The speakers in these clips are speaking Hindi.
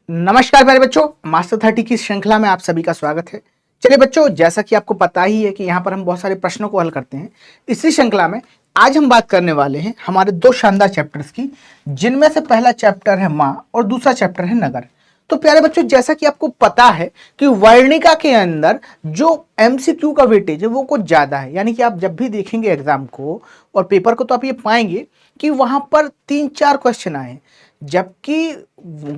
नमस्कार प्यारे बच्चों, मास्टर 30 की श्रृंखला में आप सभी का स्वागत है। चलिए बच्चों, जैसा कि आपको पता ही है कि यहाँ पर हम बहुत सारे प्रश्नों को हल करते हैं। इसी श्रृंखला में आज हम बात करने वाले हैं हमारे दो शानदार चैप्टर्स की, जिनमें से पहला चैप्टर है माँ और दूसरा चैप्टर है नगर। तो प्यारे बच्चों, जैसा कि आपको पता है कि वर्णिका के अंदर जो एमसीक्यू का वेटेज है वो कुछ ज्यादा है, यानी कि आप जब भी देखेंगे एग्जाम को और पेपर को तो आप ये पाएंगे कि वहां पर 3-4 क्वेश्चन आए, जबकि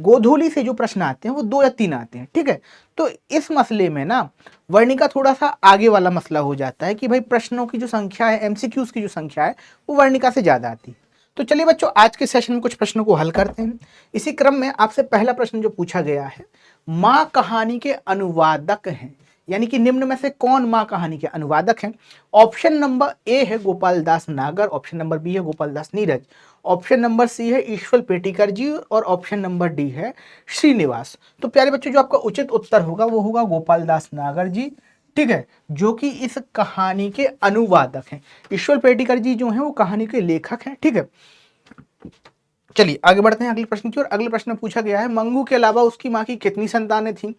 गोधूली से जो प्रश्न आते हैं वो 2 या 3 आते हैं। ठीक है, तो इस मसले में ना वर्णिका थोड़ा सा आगे वाला मसला हो जाता है कि भाई प्रश्नों की जो संख्या है, एमसीक्यूज की जो संख्या है वो वर्णिका से ज्यादा आती है। तो चलिए बच्चों, आज के सेशन में कुछ प्रश्नों को हल करते हैं। इसी क्रम में आपसे पहला प्रश्न जो पूछा गया है, माँ कहानी के अनुवादक हैं, यानी कि निम्न में से कौन माँ कहानी के अनुवादक हैं। ऑप्शन नंबर ए है गोपाल दास नागर, ऑप्शन नंबर बी है Gopal Das Neeraj, option number C है ईश्वर पेटिकर जी और ऑप्शन नंबर डी है श्रीनिवास। तो प्यारे बच्चों, जो आपका उचित उत्तर होगा वो होगा गोपाल दास नागर जी। ठीक है, जो कि इस कहानी के अनुवादक हैं। ईश्वर पेटिकर जी जो हैं वो कहानी के लेखक हैं। ठीक है, चलिए आगे बढ़ते हैं अगले प्रश्न की ओर। अगले प्रश्न में पूछा गया है, मंगू के अलावा उसकी माँ की कितनी संतानें थीं।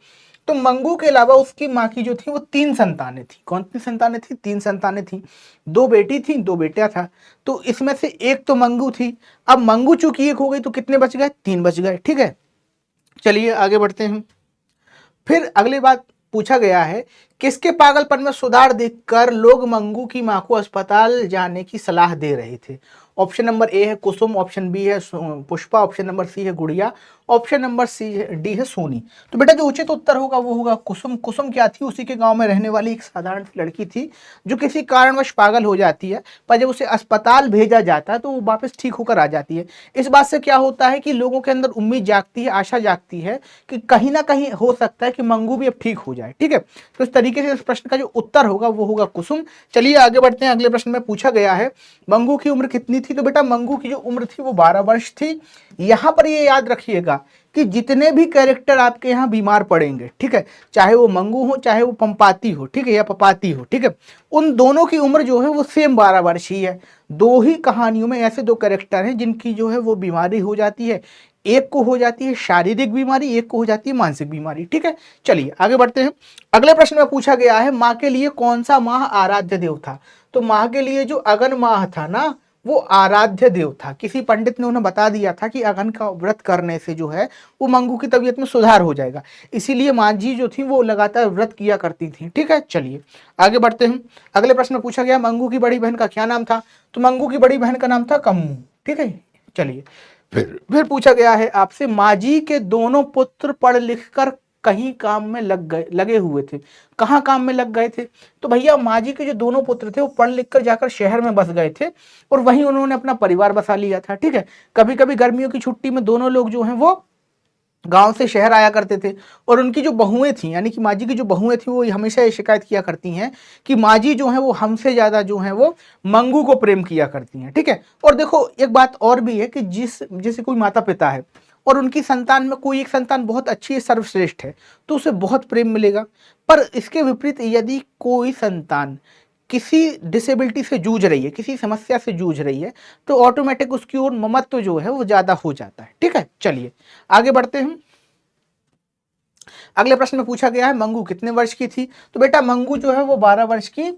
तो मंगू के अलावा उसकी माँ की जो थी वो 3 संतानें थी। कौन सी संतानें थी? 3 संतानें थी। 2 बेटी थी, 2 बेटा था। तो इसमें से एक तो मंगू थी। अब मंगू चूंकि एक हो गई तो कितने बच गए? 3 बच गए। ठीक है, चलिए आगे बढ़ते हैं। फिर अगली बात पूछा गया है, किसके पागलपन में सुधार देखकर लोग मंगू की मां को अस्पताल जाने की सलाह दे रहे थे। ऑप्शन नंबर ए है कुसुम, ऑप्शन बी है पुष्पा, ऑप्शन नंबर सी है गुड़िया, ऑप्शन नंबर डी है सोनी। तो बेटा जो उचित उत्तर होगा वो होगा कुसुम। कुसुम क्या थी? उसी के गांव में रहने वाली एक साधारण सी लड़की थी जो किसी कारणवश पागल हो जाती है, पर जब उसे अस्पताल भेजा जाता है तो वो वापस ठीक होकर आ जाती है। इस बात से क्या होता है कि लोगों के अंदर उम्मीद जागती है, आशा जागती है कि कहीं ना कहीं हो सकता है कि मंगू भी अब ठीक हो जाए। ठीक है, तो इस तरीके से इस प्रश्न का जो उत्तर होगा वो होगा कुसुम। चलिए आगे बढ़ते हैं। अगले प्रश्न में पूछा गया है, मंगू की उम्र कितनी थी। तो बेटा मंगू की जो उम्र थी वो 12 वर्ष थी। यहां पर ये याद रखिएगा कि जितने भी कैरेक्टर आपके यहाँ बीमार पड़ेंगे, ठीक है, चाहे वो मंगू हो चाहे वो पंपाती हो, ठीक है, या पपाती हो, ठीक है, उन दोनों की उम्र जो है वो सेम 12 वर्ष ही है। 2 ही कहानियों में ऐसे 2 कैरेक्टर हैं जिनकी जो है वो बीमारी हो जाती है। एक को हो जाती है शारीरिक बीमारी, एक को हो जाती है मानसिक बीमारी। ठीक है, चलिए आगे बढ़ते हैं। अगले प्रश्न में पूछा गया है, माँ के लिए कौन सा माह आराध्य देव था। तो माँ के लिए जो अगन माह था ना वो आराध्य देव था। किसी पंडित ने उन्हें बता दिया था कि अगन का व्रत करने से जो है वो मंगू की तबीयत में सुधार हो जाएगा, इसीलिए माँ जी जो थी वो लगातार व्रत किया करती थी। ठीक है, चलिए आगे बढ़ते हैं। अगले प्रश्न में पूछा गया, मंगू की बड़ी बहन का क्या नाम था। तो मंगू की बड़ी बहन का नाम था कम्मू। ठीक है, चलिए फिर पूछा गया है आपसे, माजी के दोनों पुत्र पढ़ लिख कर कहीं काम में लगे हुए थे। कहाँ काम में लग गए थे? तो भैया माजी के जो दोनों पुत्र थे वो पढ़ लिख कर जाकर शहर में बस गए थे और वहीं उन्होंने अपना परिवार बसा लिया था। ठीक है, कभी कभी गर्मियों की छुट्टी में दोनों लोग जो हैं वो गांव से शहर आया करते थे और उनकी जो बहुएं थी, यानी कि माजी की जो बहुएं थी वो हमेशा ये शिकायत किया करती हैं कि माजी जो है वो हमसे ज्यादा जो है वो मंगू को प्रेम किया करती हैं। ठीक है, और देखो एक बात और भी है कि जैसे कोई माता पिता है और उनकी संतान में कोई एक संतान बहुत अच्छी है, सर्वश्रेष्ठ है, तो उसे बहुत प्रेम मिलेगा। पर इसके विपरीत यदि कोई संतान किसी डिसेबिलिटी से जूझ रही है, किसी समस्या से जूझ रही है, तो ऑटोमेटिक उसकी ओर ममत्व जो है वो ज्यादा हो जाता है। ठीक है, चलिए आगे बढ़ते हैं। अगले प्रश्न में पूछा गया है, मंगू कितने वर्ष की थी। तो बेटा मंगू जो है वो 12 वर्ष की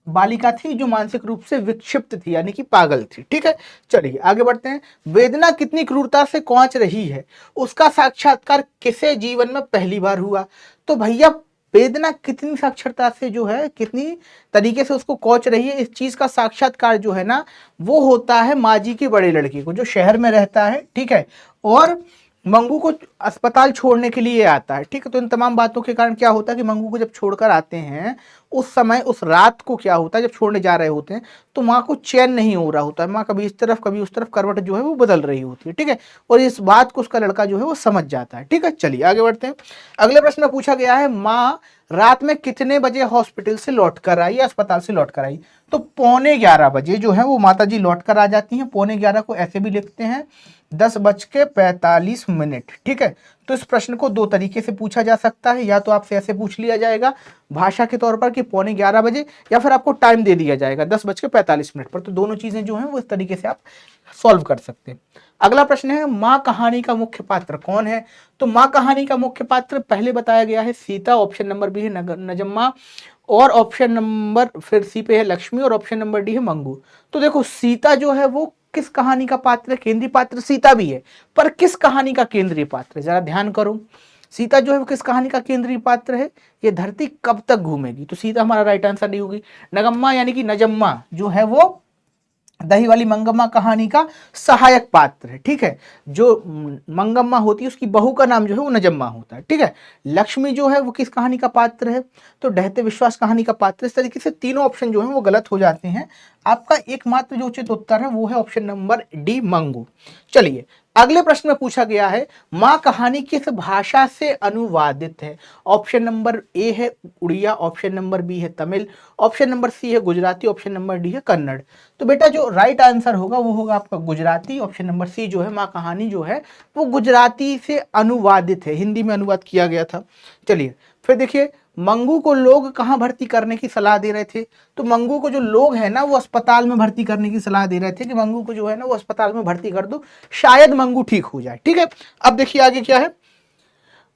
बालिका थी जो मानसिक रूप से विक्षिप्त थी, यानी कि पागल थी। ठीक है, चलिए आगे बढ़ते हैं। वेदना कितनी क्रूरता से कोंच रही है, उसका साक्षात्कार किसे जीवन में पहली बार हुआ। तो भैया वेदना कितनी साक्षरता से जो है, कितनी तरीके से उसको कोच रही है, इस चीज का साक्षात्कार जो है ना वो होता है माजी के बड़े लड़के को जो शहर में रहता है। ठीक है, और मंगू को अस्पताल छोड़ने के लिए आता है। ठीक है, तो इन तमाम बातों के कारण क्या होता है कि मंगू को जब छोड़कर आते हैं उस समय, उस रात को क्या होता है, जब छोड़ने जा रहे होते हैं तो माँ को चैन नहीं हो रहा होता है। माँ कभी इस तरफ कभी उस तरफ करवट जो है वो बदल रही होती है। ठीक है, और इस बात को उसका लड़का जो है वो समझ जाता है। ठीक है, चलिए आगे बढ़ते हैं। अगले प्रश्न में पूछा गया है, माँ रात में कितने बजे हॉस्पिटल से लौट कर आई या अस्पताल से लौट कर आई। तो 11:15 जो है वो माता जी लौट कर आ जाती हैं। 11:15 को ऐसे भी लिखते हैं 10:45। ठीक है, तो इस प्रश्न को दो तरीके से पूछा जा सकता है, या तो आपसे ऐसे पूछ लिया जाएगा भाषा के तौर पर कि 11:15 या फिर आपको टाइम दे दिया जाएगा 10:45 पर। तो दोनों चीजें जो हैं वो इस तरीके से आप सॉल्व कर सकते हैं। अगला प्रश्न है माँ कहानी का मुख्य पात्र कौन है? तो माँ कहानी का मुख्य पात्र पहले बताया गया है सीता, ऑप्शन नंबर बी है नजम्मा, और ऑप्शन नंबर फिर सी पे है लक्ष्मी, और ऑप्शन नंबर डी है मंगू। तो देखो सीता जो है वो किस कहानी का पात्र है? केंद्रीय पात्र सीता भी है, पर किस कहानी का केंद्रीय पात्र है? जरा ध्यान करो, सीता जो है वो किस कहानी का केंद्रीय पात्र है? ये धरती कब तक घूमेगी, तो सीता हमारा राइट आंसर नहीं होगी। नगम्मा यानी कि नजम्मा जो है वो दही वाली मंगम्मा कहानी का सहायक पात्र है, ठीक है। जो मंगम्मा होती है उसकी बहू का नाम जो है वो नजम्मा होता है, ठीक है। लक्ष्मी जो है वो किस कहानी का पात्र है? तो ढहते विश्वास कहानी का पात्र। इस तरीके से तीनों ऑप्शन जो है वो गलत हो जाते हैं। आपका एकमात्र जो उचित उत्तर है वो है ऑप्शन नंबर डी मंगू। चलिए अगले प्रश्न में पूछा गया है माँ कहानी किस भाषा से अनुवादित है? ऑप्शन नंबर ए है उड़िया, ऑप्शन नंबर बी है तमिल, ऑप्शन नंबर सी है गुजराती, ऑप्शन नंबर डी है कन्नड़। तो बेटा जो राइट आंसर होगा वो होगा आपका गुजराती। ऑप्शन नंबर सी जो है माँ कहानी जो है वो गुजराती से अनुवादित है, हिंदी में अनुवाद किया गया था। चलिए फिर देखिए मंगू को लोग कहाँ भर्ती करने की सलाह दे रहे थे? तो मंगू को जो लोग हैं ना वो अस्पताल में भर्ती करने की सलाह दे रहे थे कि मंगू को जो है ना वो अस्पताल में भर्ती कर दो, शायद मंगू ठीक हो जाए, ठीक है। अब देखिए आगे क्या है,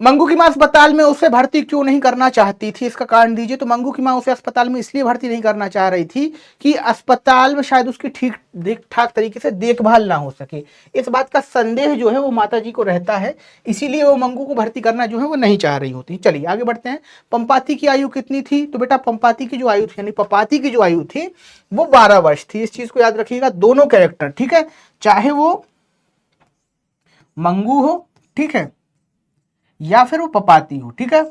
मंगू की मां अस्पताल में उसे भर्ती क्यों नहीं करना चाहती थी, इसका कारण दीजिए। तो मंगू की मां उसे अस्पताल में इसलिए भर्ती नहीं करना चाह रही थी कि अस्पताल में शायद उसकी ठीक ठाक तरीके से देखभाल ना हो सके। इस बात का संदेह जो है वो माता जी को रहता है, इसीलिए वो मंगू को भर्ती करना जो है वो नहीं चाह रही होती। चलिए आगे बढ़ते हैं। पंपाती की आयु कितनी थी? तो बेटा पंपाती की जो आयु थी यानी पपाती की जो आयु थी वो 12 वर्ष थी। इस चीज को याद रखिएगा, दोनों कैरेक्टर, ठीक है, चाहे वो मंगू हो, ठीक है, या फिर वो पपाती हो, ठीक है,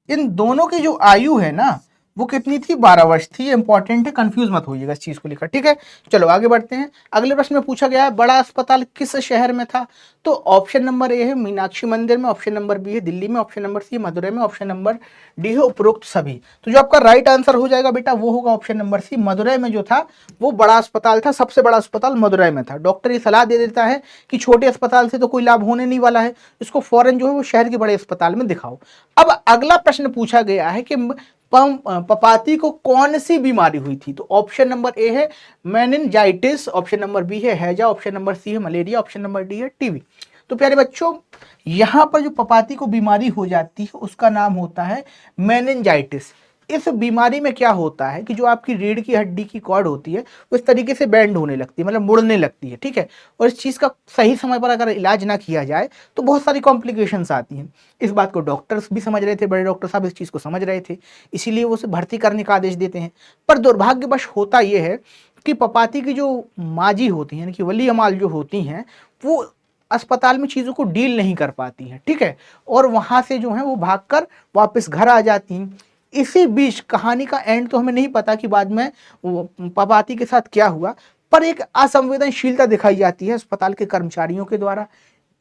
इन दोनों की जो आयु है ना वो कितनी थी? 12 वर्ष थी। ये इंपॉर्टेंट है, कंफ्यूज मत होइएगा इस चीज को लेकर, ठीक है। चलो आगे बढ़ते हैं। अगले प्रश्न में पूछा गया है बड़ा अस्पताल किस शहर में था? तो ऑप्शन नंबर ए है मीनाक्षी मंदिर में, ऑप्शन नंबर बी है दिल्ली में, ऑप्शन नंबर सी मदुरई में, ऑप्शन नंबर डी है उपरोक्त सभी। तो जो आपका राइट आंसर हो जाएगा बेटा वो होगा ऑप्शन नंबर सी, मदुरई में जो था वो बड़ा अस्पताल था, सबसे बड़ा अस्पताल मदुरई में था। डॉक्टर ये सलाह दे देता है कि छोटे अस्पताल से तो कोई लाभ होने नहीं वाला है, इसको फौरन जो है वो शहर के बड़े अस्पताल में दिखाओ। अब अगला प्रश्न पूछा गया है कि पपाती को कौन सी बीमारी हुई थी? तो ऑप्शन नंबर ए है मेनिनजाइटिस, ऑप्शन नंबर बी है हैजा, ऑप्शन नंबर सी है मलेरिया, ऑप्शन नंबर डी है टीबी। तो प्यारे बच्चों यहां पर जो पपाती को बीमारी हो जाती है उसका नाम होता है मेनिनजाइटिस। इस बीमारी में क्या होता है कि जो आपकी रीढ़ की हड्डी की कॉर्ड होती है वो इस तरीके से बैंड होने लगती है, मतलब मुड़ने लगती है, ठीक है। और इस चीज़ का सही समय पर अगर इलाज ना किया जाए तो बहुत सारी कॉम्प्लिकेशंस आती हैं। इस बात को डॉक्टर्स भी समझ रहे थे, बड़े डॉक्टर साहब इस चीज़ को समझ रहे थे, इसीलिए वो उसे भर्ती करने का आदेश देते हैं। पर दुर्भाग्यवश होता यह है कि पपाती की जो माँ जी होती हैं, यानी कि वली अमाल जो होती हैं, वो अस्पताल में चीज़ों को डील नहीं कर पाती हैं, ठीक है, और वहाँ से जो है वो भागकर वापस घर आ जाती हैं। इसी बीच कहानी का एंड तो हमें नहीं पता कि बाद में पपाती के साथ क्या हुआ, पर एक असंवेदनशीलता दिखाई जाती है अस्पताल के कर्मचारियों के द्वारा,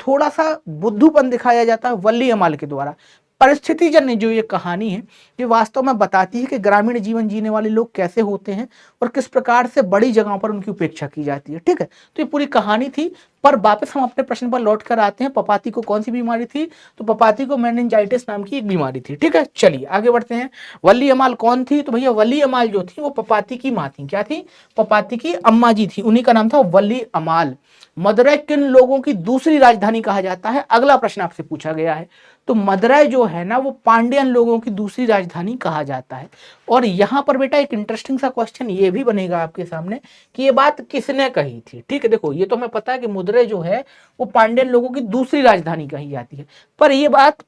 थोड़ा सा बुद्धूपन दिखाया जाता है वली अमाल के द्वारा। परिस्थितिजन्य जो ये कहानी है ये वास्तव में बताती है कि ग्रामीण जीवन जीने वाले लोग कैसे होते हैं और किस प्रकार से बड़ी जगहों पर उनकी उपेक्षा की जाती है, ठीक है। तो ये पूरी कहानी थी। पर वापस हम अपने प्रश्न पर लौट कर आते हैं, पपाती को कौन सी बीमारी थी? तो पपाती को मेनिनजाइटिस नाम की एक बीमारी थी, ठीक है। चलिए आगे बढ़ते हैं। वली अमाल कौन थी? तो भैया वली अमाल जो थी वो पपाती की माँ थी। क्या थी? पपाती की अम्मा जी थी, उन्हीं का नाम था वली अमाल। मदुरई किन लोगों की दूसरी राजधानी कहा जाता है? अगला प्रश्न आपसे पूछा गया है। तो मदुरई जो है ना वो पांड्यन लोगों की दूसरी राजधानी कहा जाता है। और यहां पर बेटा एक इंटरेस्टिंग सा क्वेश्चन ये भी बनेगा आपके सामने कि ये बात किसने कही थी, ठीक है। देखो ये तो हमें पता है कि मदुरई जो है वो पांड्यन लोगों की दूसरी राजधानी कही जाती है, पर ये बात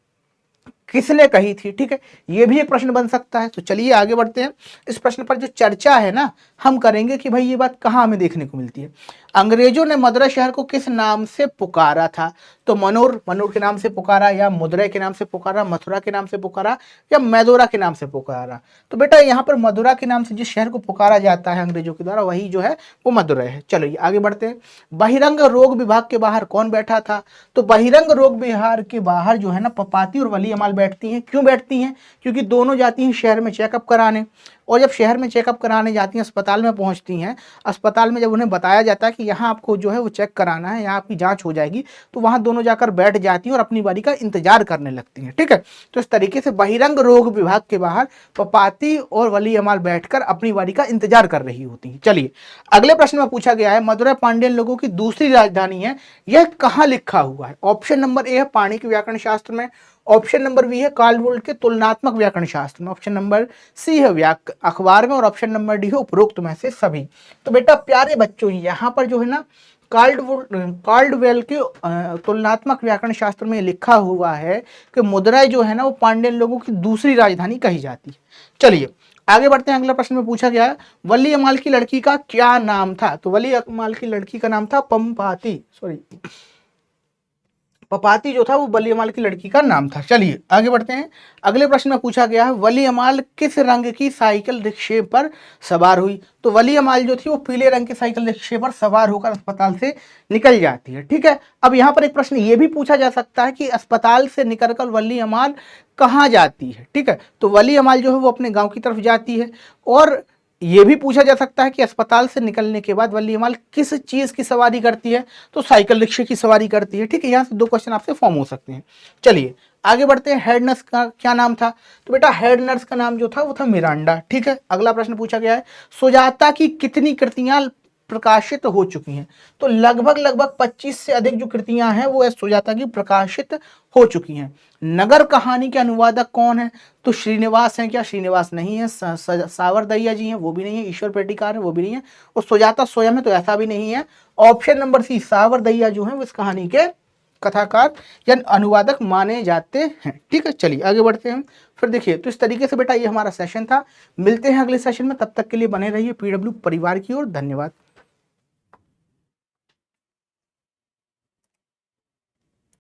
किसने कही थी, ठीक है, ये भी एक प्रश्न बन सकता है। तो चलिए आगे बढ़ते हैं। इस प्रश्न पर जो चर्चा है ना हम करेंगे कि भाई ये बात कहाँ हमें देखने को मिलती है। अंग्रेजों ने मदुरई शहर को किस नाम से पुकारा था? तो मनोर के नाम से पुकारा, या मदुरई के नाम से पुकारा, मथुरा के नाम से पुकारा, या मैदोरा के नाम से पुकारा? तो बेटा यहाँ पर मदुरा के नाम से जिस शहर को पुकारा जाता है अंग्रेजों के द्वारा वही जो है वो मदुरई है। चलो आगे बढ़ते हैं। बहिरंग रोग विभाग के बाहर कौन बैठा था? तो बहिरंग रोग विभाग के बाहर जो है ना पपाती और वली अमाल बैठती हैं। क्यों बैठती हैं? क्योंकि दोनों जाती हैं शहर में चेकअप कराने। और जब शहर में चेकअप कराने जाती हैं, अस्पताल में पहुंचती हैं, अस्पताल में जब उन्हें बताया जाता है कि यहाँ आपको जो है वो चेक कराना है, यहाँ आपकी जांच हो जाएगी, तो वहाँ दोनों जाकर बैठ जाती हैं और अपनी बारी का इंतजार करने लगती हैं। ठीक है, तो इस तरीके से बहिरंग रोग विभाग के बाहर पपाती और वली अमाल बैठकर अपनी बारी का इंतजार कर रही होती हैं। चलिए अगले प्रश्न में पूछा गया है, मदुरै पांड्यन लोगों की दूसरी राजधानी है, यह कहाँ लिखा हुआ है? ऑप्शन नंबर ए है पाणिक व्याकरण शास्त्र में, ऑप्शन नंबर बी है कार्लवोल्ट के तुलनात्मक व्याकरण शास्त्र में, ऑप्शन नंबर सी है अखबार में, और ऑप्शन नंबर डी है उपरोक्त में से सभी। तो बेटा प्यारे बच्चों, यहाँ पर जो है ना कार्लवेल के तुलनात्मक व्याकरण शास्त्र में लिखा हुआ है कि मदुरै जो है ना वो पांड्यन लोगों की दूसरी राजधानी कही जाती है। चलिए आगे बढ़ते हैं, अगला प्रश्न में पूछा गया है, वली अमाल की लड़की का क्या नाम था? तो वली अमाल की लड़की का नाम था पपाती जो था वो वली अमाल की लड़की का नाम था। चलिए आगे बढ़ते हैं, अगले प्रश्न में पूछा गया है, वली अमाल किस रंग की साइकिल रिक्शे पर सवार हुई? तो वली अमाल जो थी वो पीले रंग की साइकिल रिक्शे पर सवार होकर अस्पताल से निकल जाती है। ठीक है, अब यहाँ पर एक प्रश्न ये भी पूछा जा सकता है कि अस्पताल से निकलकर वली अमाल कहाँ जाती है? ठीक है, तो वली अमाल जो है वो अपने गाँव की तरफ जाती है, और ये भी पूछा जा सकता है कि अस्पताल से निकलने के बाद वली अमाल किस चीज की सवारी करती है? तो साइकिल रिक्शे की सवारी करती है। ठीक है, यहाँ से दो क्वेश्चन आपसे फॉर्म हो सकते हैं। चलिए आगे बढ़ते हैं, हेड नर्स का क्या नाम था? तो बेटा हेड नर्स का नाम जो था वो था मिरांडा। ठीक है, अगला प्रश्न पूछा गया है, सुजाता की कितनी कृतियां प्रकाशित हो चुकी हैं? तो लगभग 25 से अधिक जो कृतियां हैं वो सुजाता की प्रकाशित हो चुकी हैं। नगर कहानी के अनुवादक कौन है? तो श्रीनिवास हैं क्या? श्रीनिवास नहीं है। सावर दैया जी हैं, वो भी नहीं है। ईश्वर पेटिकार है, वो भी नहीं है। और सुजाता स्वयं है, तो ऐसा भी नहीं है। ऑप्शन नंबर सी सावर दैया जो है वो इस कहानी के कथाकार या अनुवादक माने जाते हैं। ठीक है, चलिए आगे बढ़ते हैं। फिर देखिए, तो इस तरीके से बेटा ये हमारा सेशन था। मिलते हैं अगले सेशन में, तब तक के लिए बने रहिए PW परिवार की ओर। धन्यवाद।